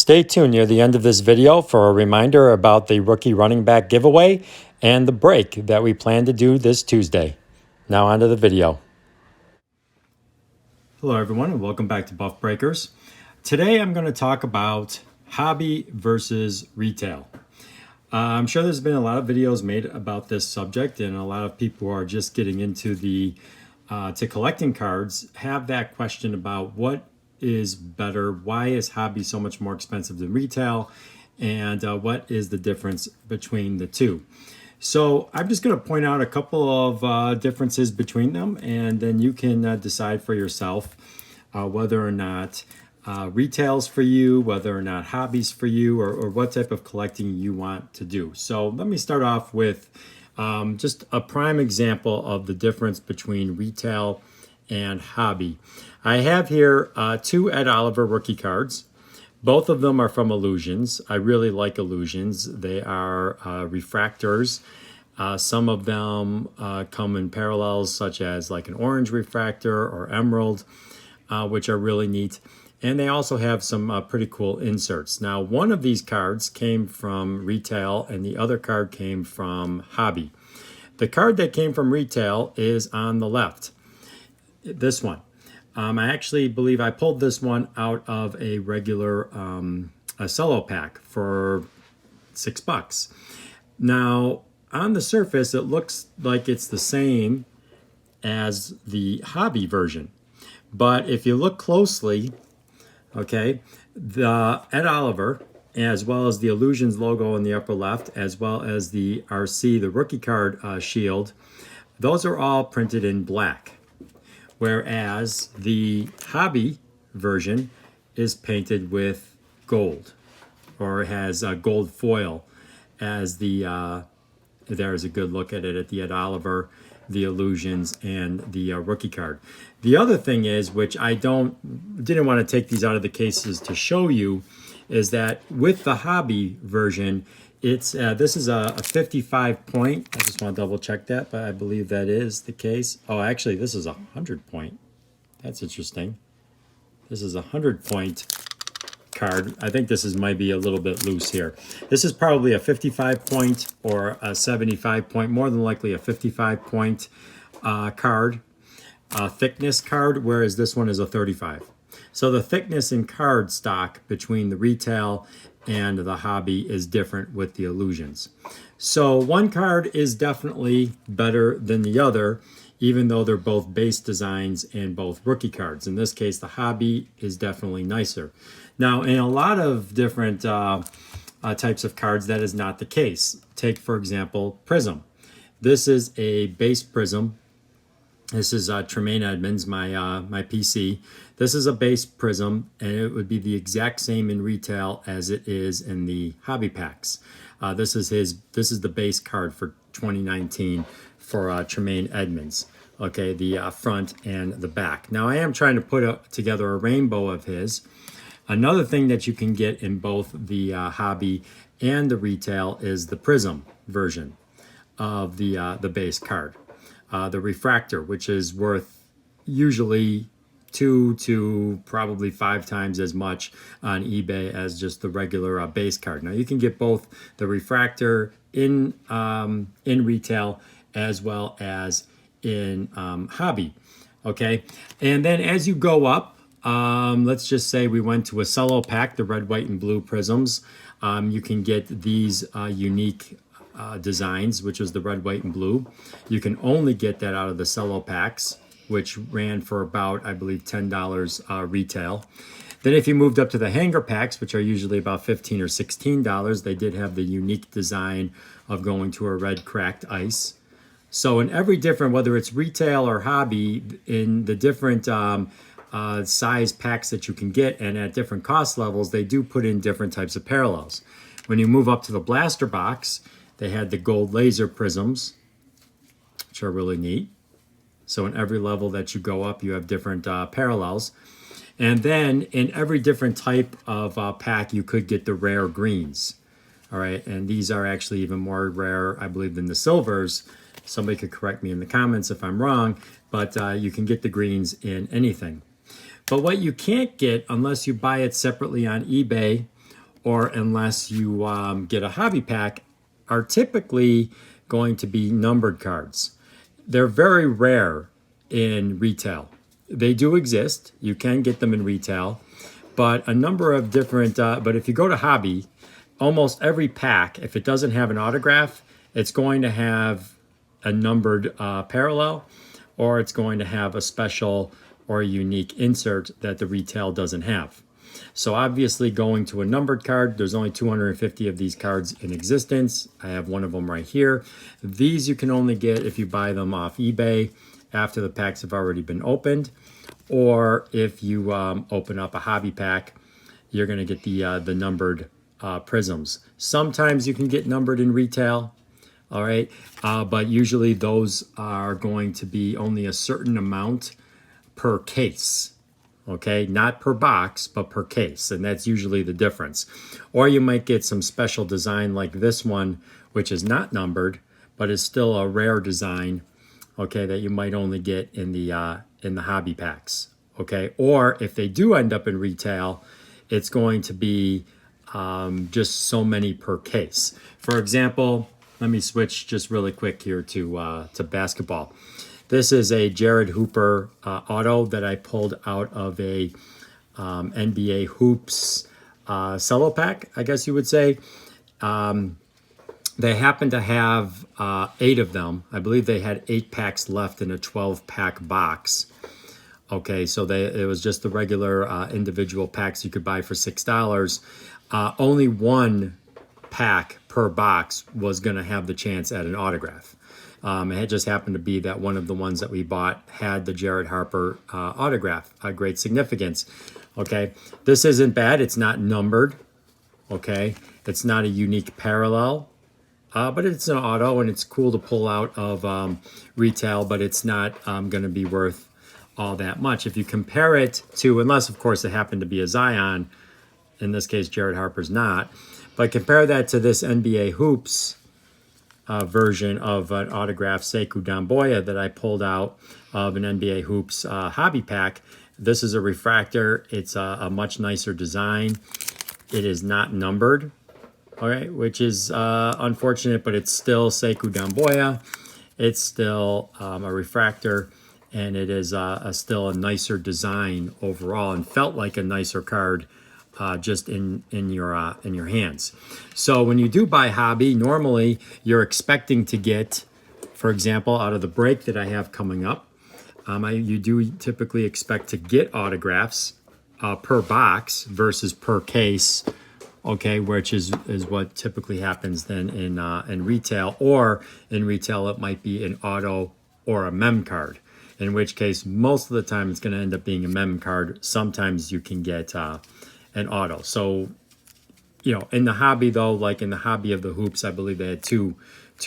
Stay tuned near the end of this video for a reminder about the rookie running back giveaway and the break that we plan to do this Tuesday. Now on to the video. Hello everyone and welcome back to Buff Breakers. Today I'm going to talk about hobby versus retail. I'm sure there's been a lot of videos made about this subject, and a lot of people who are just getting into to collecting cards have that question about what is better, why is hobby so much more expensive than retail, and what is the difference between the two. So I'm just going to point out a couple of differences between them, and then you can decide for yourself whether or not retail's for you, whether or not hobby's for you, or what type of collecting you want to do. So let me start off with just a prime example of the difference between retail and hobby. I have here two Ed Oliver rookie cards. Both of them are from Illusions. I really like Illusions. They are refractors. Some of them come in parallels, such as like an orange refractor or emerald, which are really neat. And they also have some pretty cool inserts. Now, one of these cards came from retail and the other card came from hobby. The card that came from retail is on the left, this one. I actually believe I pulled this one out of a regular a cello pack for $6. Now, on the surface, it looks like it's the same as the hobby version. But if you look closely, okay, the Ed Oliver, as well as the Illusions logo in the upper left, as well as the RC, the rookie card shield, those are all printed in black. Whereas the hobby version is painted with gold, or has gold foil as the, there's a good look at it at the Ed Oliver, the Illusions, and the rookie card. The other thing is, which I didn't want to take these out of the cases to show you, is that with the hobby version, it's this is a 55 point. I just want to double check that, but I believe that is the case. Oh, actually, this is a 100 point. That's interesting. This is a 100 point card. I think this might be a little bit loose here. This is probably a 55 point or a 75 point, more than likely a 55 point card, thickness card, whereas this one is a 35. So the thickness in card stock between the retail and the hobby is different with the Illusions. So one card is definitely better than the other, even though they're both base designs and both rookie cards. In this case, the hobby is definitely nicer. Now, in a lot of different types of cards, that is not the case. Take, for example, Prism. This is a base Prism. This is Tremaine Edmonds, my PC. This is a base Prism, and it would be the exact same in retail as it is in the hobby packs. This is the base card for 2019 for Tremaine Edmonds. Okay, the front and the back. Now I am trying to put together a rainbow of his. Another thing that you can get in both the hobby and the retail is the Prism version of the base card. The refractor, which is worth usually 2 to probably 5 times as much on eBay as just the regular base card. Now you can get both the refractor in retail as well as in hobby. Okay, and then as you go up, let's just say we went to a cello pack, the red, white, and blue Prisms. You can get these unique designs, which is the red, white, and blue. You can only get that out of the cello packs, which ran for about, I believe, $10 retail. Then if you moved up to the hanger packs, which are usually about $15 or $16, they did have the unique design of going to a red cracked ice. So in every different, whether it's retail or hobby, in the different size packs that you can get and at different cost levels, they do put in different types of parallels. When you move up to the blaster box, they had the gold laser prisms, which are really neat. So in every level that you go up, you have different parallels. And then in every different type of pack, you could get the rare greens. All right, and these are actually even more rare, I believe, than the silvers. Somebody could correct me in the comments if I'm wrong, but you can get the greens in anything. But what you can't get unless you buy it separately on eBay or unless you get a hobby pack, are typically going to be numbered cards. They're very rare in retail. They do exist. You can get them in retail, but a number of different, but if you go to hobby, almost every pack, if it doesn't have an autograph, it's going to have a numbered parallel, or it's going to have a special or a unique insert that the retail doesn't have. So obviously going to a numbered card, there's only 250 of these cards in existence. I have one of them right here. These you can only get if you buy them off eBay after the packs have already been opened, or if you open up a hobby pack, you're going to get the numbered prisms. Sometimes you can get numbered in retail, all right, but usually those are going to be only a certain amount per case. Okay, not per box, but per case, and that's usually the difference. Or you might get some special design like this one, which is not numbered, but is still a rare design, okay, that you might only get in the hobby packs, okay? Or if they do end up in retail, it's going to be just so many per case. For example, let me switch just really quick here to basketball. This is a Jared Hooper auto that I pulled out of a NBA Hoops cello pack, I guess you would say. They happen to have 8 of them. I believe they had 8 packs left in a 12-pack box. Okay, so it was just the regular individual packs you could buy for $6. Only one pack per box was going to have the chance at an autograph. It just happened to be that one of the ones that we bought had the Jared Harper autograph. Great significance. Okay, this isn't bad. It's not numbered. Okay, it's not a unique parallel, but it's an auto, and it's cool to pull out of retail, but it's not going to be worth all that much. If you compare it to, unless of course it happened to be a Zion, in this case Jared Harper's not, but compare that to this NBA Hoops version of an autographed Sekou Doumbouya that I pulled out of an NBA Hoops hobby pack. This is a refractor. It's a much nicer design. It is not numbered, all right, which is unfortunate, but it's still Sekou Doumbouya. It's still a refractor, and it is still a nicer design overall, and felt like a nicer card just in your hands. So when you do buy hobby, normally you're expecting to get, for example, out of the break that I have coming up, you do typically expect to get autographs per box versus per case. Okay, which is what typically happens then in retail, or in retail it might be an auto or a mem card. In which case, most of the time it's going to end up being a mem card. Sometimes you can get an auto. So, in the hobby though, like in the hobby of the hoops, I believe they had two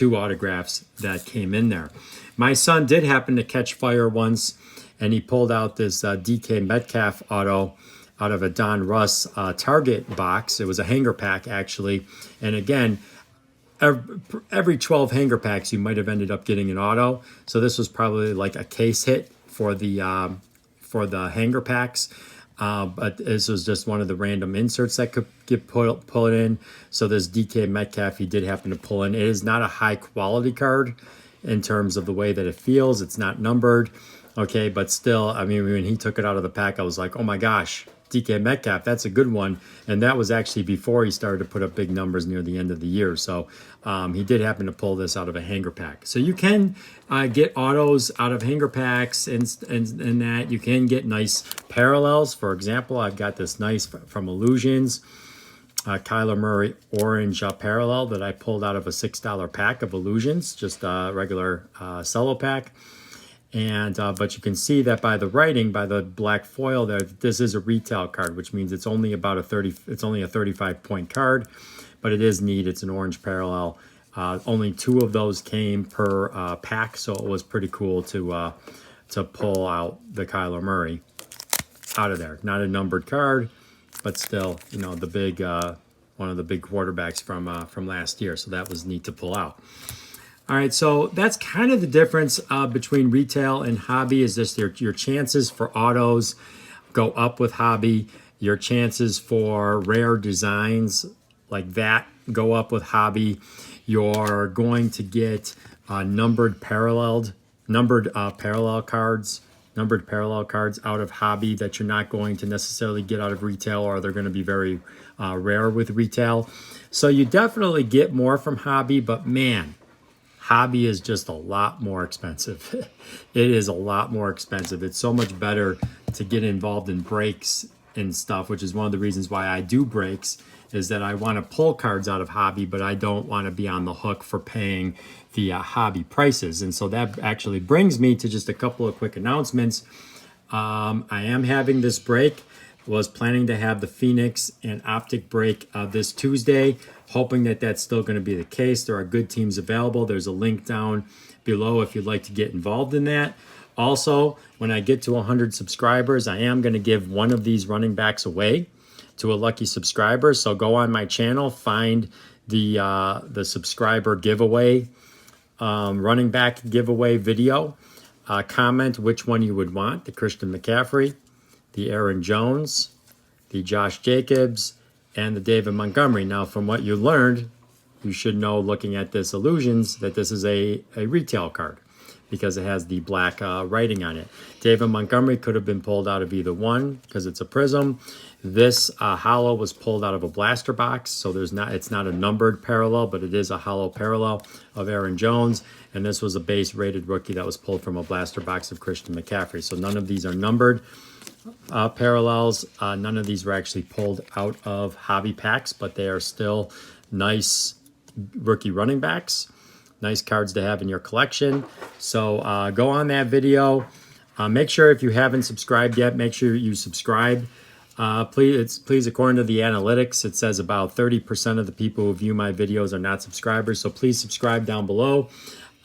autographs that came in there. My son did happen to catch fire once, and he pulled out this DK Metcalf auto out of a Don Russ Target box. It was a hanger pack, actually. And again, every 12 hanger packs, you might have ended up getting an auto. So this was probably like a case hit for the hanger packs. But this was just one of the random inserts that could get pulled in. So this DK Metcalf, he did happen to pull in. It is not a high quality card in terms of the way that it feels. It's not numbered. Okay, but still, I mean, when he took it out of the pack, I was like, oh my gosh, DK Metcalf, that's a good one. And that was actually before he started to put up big numbers near the end of the year. So he did happen to pull this out of a hanger pack. So you can get autos out of hanger packs, and that you can get nice parallels. For example, I've got this nice from Illusions, Kyler Murray orange parallel that I pulled out of a $6 pack of Illusions, just a regular cello pack. And but you can see that by the writing, by the black foil there, this is a retail card, which means it's only about it's only a 35-point card, but it is neat. It's an orange parallel. Only 2 of those came per pack, so it was pretty cool to pull out the Kyler Murray out of there. Not a numbered card, but still, the big one of the big quarterbacks from last year. So that was neat to pull out. All right, so that's kind of the difference between retail and hobby, is just your chances for autos go up with hobby. Your chances for rare designs like that go up with hobby. You're going to get numbered parallel cards out of hobby that you're not going to necessarily get out of retail, or they're going to be very rare with retail. So you definitely get more from hobby, but man, hobby is just a lot more expensive. It is a lot more expensive. It's so much better to get involved in breaks and stuff, which is one of the reasons why I do breaks, is that I want to pull cards out of hobby, but I don't want to be on the hook for paying the hobby prices. And so that actually brings me to just a couple of quick announcements. I am having this break. Was planning to have the Phoenix and Optic break this Tuesday, hoping that that's still going to be the case. There are good teams available. There's a link down below if you'd like to get involved in that. Also, when I get to 100 subscribers, I am going to give one of these running backs away to a lucky subscriber. So go on my channel, find the subscriber giveaway, running back giveaway video. Comment which one you would want: the Christian McCaffrey, the Aaron Jones, the Josh Jacobs, and the David Montgomery. Now, from what you learned, you should know looking at this Illusions that this is a retail card because it has the black writing on it. David Montgomery could have been pulled out of either one because it's a Prism. This hollow was pulled out of a blaster box, so it's not a numbered parallel, but it is a hollow parallel of Aaron Jones. And this was a base rated rookie that was pulled from a blaster box of Christian McCaffrey. So none of these are numbered parallels. None of these were actually pulled out of hobby packs, but they are still nice rookie running backs. Nice cards to have in your collection. So go on that video. Make sure if you haven't subscribed yet, make sure you subscribe. Please, according to the analytics, it says about 30% of the people who view my videos are not subscribers. So please subscribe down below.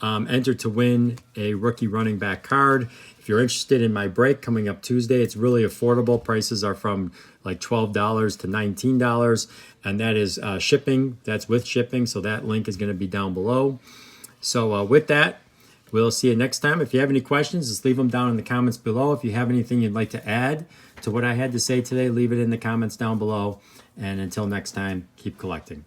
Enter to win a rookie running back card. If you're interested in my break coming up Tuesday, it's really affordable. Prices are from like $12 to $19, and that is shipping. That's with shipping, so that link is going to be down below. So with that, we'll see you next time. If you have any questions, just leave them down in the comments below. If you have anything you'd like to add to what I had to say today, leave it in the comments down below. And until next time, keep collecting.